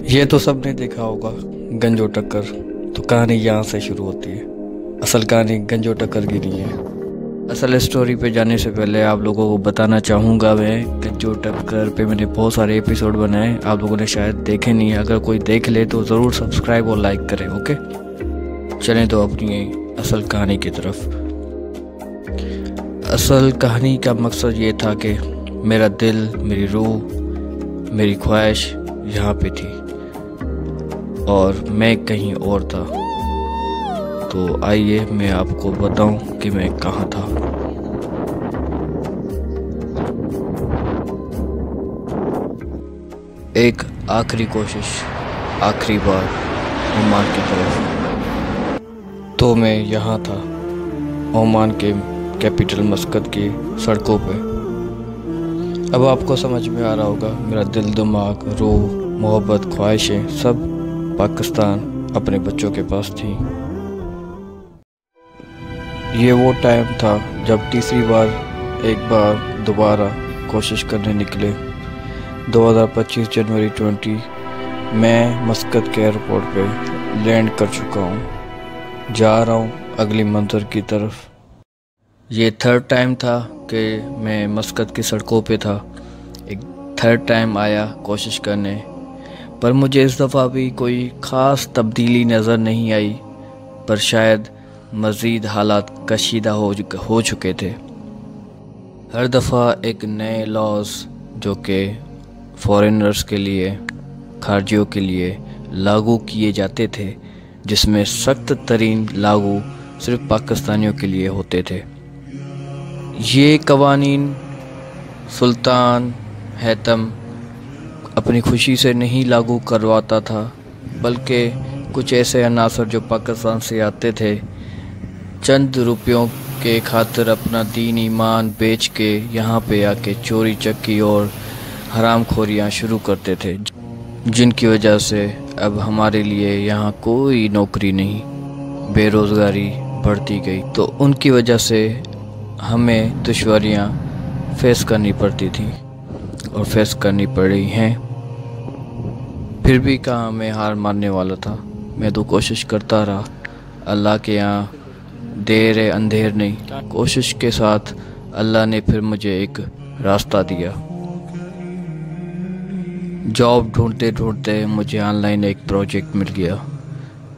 ये तो सबने देखा होगा गंजो टक्कर। तो कहानी यहाँ से शुरू होती है। असल कहानी गंजो टक्कर की नहीं है। असल स्टोरी पे जाने से पहले आप लोगों को बताना चाहूँगा मैं, गंजो टक्कर पे मैंने बहुत सारे एपिसोड बनाए, आप लोगों ने शायद देखे नहीं। अगर कोई देख ले तो ज़रूर सब्सक्राइब और लाइक करें। ओके, चलें तो अपनी असल कहानी की तरफ। असल कहानी का मकसद ये था कि मेरा दिल, मेरी रूह, मेरी ख्वाहिश यहाँ पे थी और मैं कहीं और था। तो आइए मैं आपको बताऊं कि मैं कहाँ था। एक आखिरी कोशिश, आखिरी बार ओमान की तरफ। तो मैं यहाँ था, ओमान के कैपिटल मस्कत की सड़कों पे। अब आपको समझ में आ रहा होगा, मेरा दिल, दिमाग, रूह, मोहब्बत, ख्वाहिशें सब पाकिस्तान अपने बच्चों के पास थी। ये वो टाइम था जब तीसरी बार एक बार दोबारा कोशिश करने निकले। 2025 जनवरी 20 मैं मस्कत के एयरपोर्ट पे लैंड कर चुका हूँ। जा रहा हूँ अगली मंजिल की तरफ। ये थर्ड टाइम था कि मैं मस्कत की सड़कों पे था। एक थर्ड टाइम आया कोशिश करने, पर मुझे इस दफ़ा भी कोई ख़ास तब्दीली नज़र नहीं आई, पर शायद मज़ीद हालात कशीदा हो चुके थे। हर दफ़ा एक नए लॉज जो कि फॉरेनर्स के लिए, खारजियों के लिए लागू किए जाते थे, जिसमें सख्त तरीन लागू सिर्फ पाकिस्तानियों के लिए होते थे। ये कवानीन सुल्तान हैतम अपनी खुशी से नहीं लागू करवाता था, बल्कि कुछ ऐसे अनासर जो पाकिस्तान से आते थे, चंद रुपयों के खातिर अपना दीन ईमान बेच के यहाँ पे आके चोरी चक्की और हराम खोरियाँ शुरू करते थे, जिनकी वजह से अब हमारे लिए यहाँ कोई नौकरी नहीं, बेरोज़गारी बढ़ती गई। तो उनकी वजह से हमें दुश्वारियाँ फेस करनी पड़ती थी और फेस करनी पड़ी हैं। फिर भी कहाँ मैं हार मानने वाला था। मैं तो कोशिश करता रहा। अल्लाह के यहाँ देर है अंधेर नहीं। कोशिश के साथ अल्लाह ने फिर मुझे एक रास्ता दिया। जॉब ढूंढते ढूंढते मुझे ऑनलाइन एक प्रोजेक्ट मिल गया।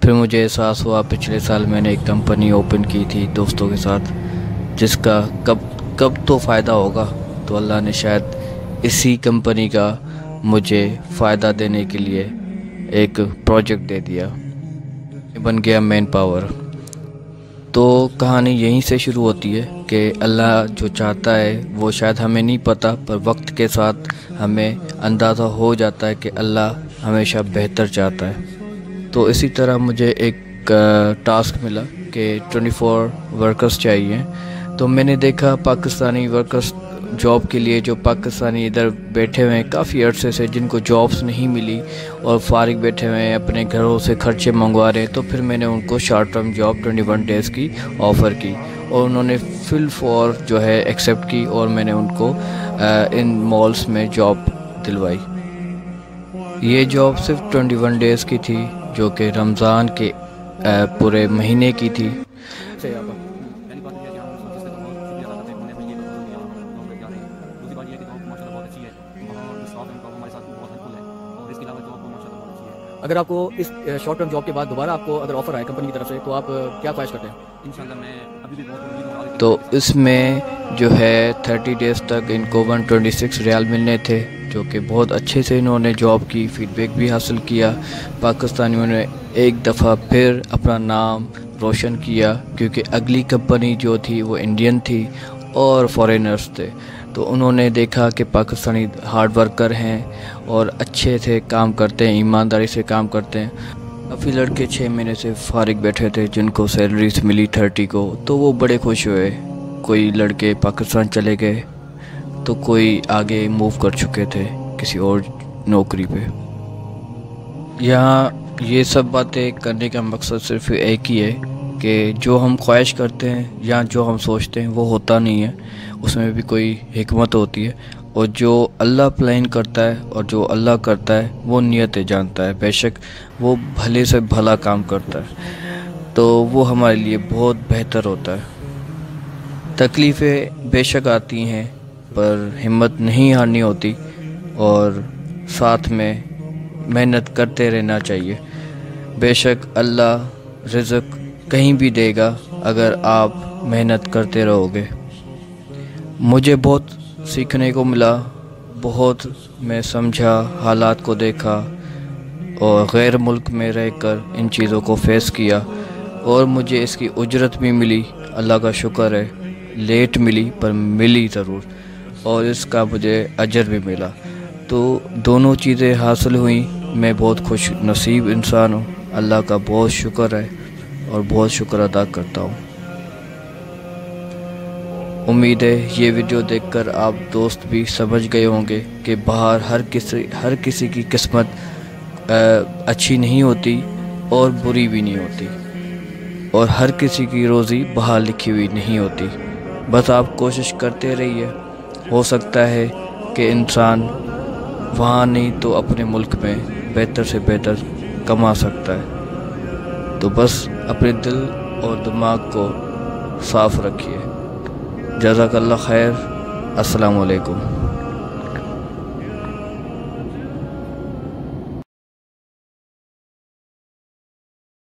फिर मुझे एहसास हुआ पिछले साल मैंने एक कंपनी ओपन की थी दोस्तों के साथ, जिसका कब तो फ़ायदा होगा। तो अल्लाह ने शायद इसी कंपनी का मुझे फ़ायदा देने के लिए एक प्रोजेक्ट दे दिया। बन गया मैन पावर। तो कहानी यहीं से शुरू होती है कि अल्लाह जो चाहता है वो शायद हमें नहीं पता, पर वक्त के साथ हमें अंदाज़ा हो जाता है कि अल्लाह हमेशा बेहतर चाहता है। तो इसी तरह मुझे एक टास्क मिला कि 24 वर्कर्स चाहिए। तो मैंने देखा पाकिस्तानी वर्कर्स जॉब के लिए, जो पाकिस्तानी इधर बैठे हुए हैं काफ़ी अरसे से, जिनको जॉब्स नहीं मिली और फारिग बैठे हुए हैं, अपने घरों से खर्चे मंगवा रहे हैं। तो फिर मैंने उनको शॉर्ट टर्म जॉब 21 डेज़ की ऑफ़र की और उन्होंने फिल फॉर जो है एक्सेप्ट की और मैंने उनको इन मॉल्स में जॉब दिलवाई। ये जॉब सिर्फ 21 डेज़ की थी, जो कि रमज़ान के पूरे महीने की थी। अगर आपको इस शॉर्ट टर्म जॉब के बाद दोबारा आपको अगर ऑफर आए कंपनी की तरफ से, तो आप क्या ख्वाहिश करते हैं? इंशाल्लाह मैं अभी भी बहुत तो इसमें जो है 30 डेज़ तक इनको 126 रियाल मिलने थे, जो कि बहुत अच्छे से इन्होंने जॉब की, फीडबैक भी हासिल किया। पाकिस्तानियों ने एक दफ़ा फिर अपना नाम रोशन किया, क्योंकि अगली कंपनी जो थी वो इंडियन थी और फॉरेनर्स थे। तो उन्होंने देखा कि पाकिस्तानी हार्ड वर्कर हैं और अच्छे से काम करते हैं, ईमानदारी से काम करते हैं। काफ़ी लड़के 6 महीने से फारिग बैठे थे, जिनको सैलरीज मिली 30 को, तो वो बड़े खुश हुए। कोई लड़के पाकिस्तान चले गए तो कोई आगे मूव कर चुके थे किसी और नौकरी पे। यहाँ ये सब बातें करने का मकसद सिर्फ एक ही है कि जो हम ख्वाहिश करते हैं या जो हम सोचते हैं वो होता नहीं है, उसमें भी कोई हिकमत होती है। और जो अल्लाह प्लान करता है और जो अल्लाह करता है वो नियतें जानता है। बेशक वो भले से भला काम करता है तो वो हमारे लिए बहुत बेहतर होता है। तकलीफ़ें बेशक आती हैं पर हिम्मत नहीं हारनी होती और साथ में मेहनत करते रहना चाहिए। बेशक अल्लाह रिज़्क़ कहीं भी देगा अगर आप मेहनत करते रहोगे। मुझे बहुत सीखने को मिला, बहुत मैं समझा, हालात को देखा और गैर मुल्क में रहकर इन चीज़ों को फेस किया और मुझे इसकी उजरत भी मिली। अल्लाह का शुक्र है, लेट मिली पर मिली ज़रूर, और इसका मुझे अजर भी मिला। तो दोनों चीज़ें हासिल हुई। मैं बहुत खुश नसीब इंसान हूँ। अल्लाह का बहुत शुक्र है और बहुत शुक्र अदा करता हूँ। उम्मीद है ये वीडियो देखकर आप दोस्त भी समझ गए होंगे कि बाहर हर किसी की किस्मत अच्छी नहीं होती और बुरी भी नहीं होती, और हर किसी की रोज़ी बाहर लिखी हुई नहीं होती। बस आप कोशिश करते रहिए, हो सकता है कि इंसान वहाँ नहीं तो अपने मुल्क में बेहतर से बेहतर कमा सकता है। तो बस अपने दिल और दिमाग को साफ़ रखिए। जज़ाकल्लाह खैर। अस्सलामु अलैकुम।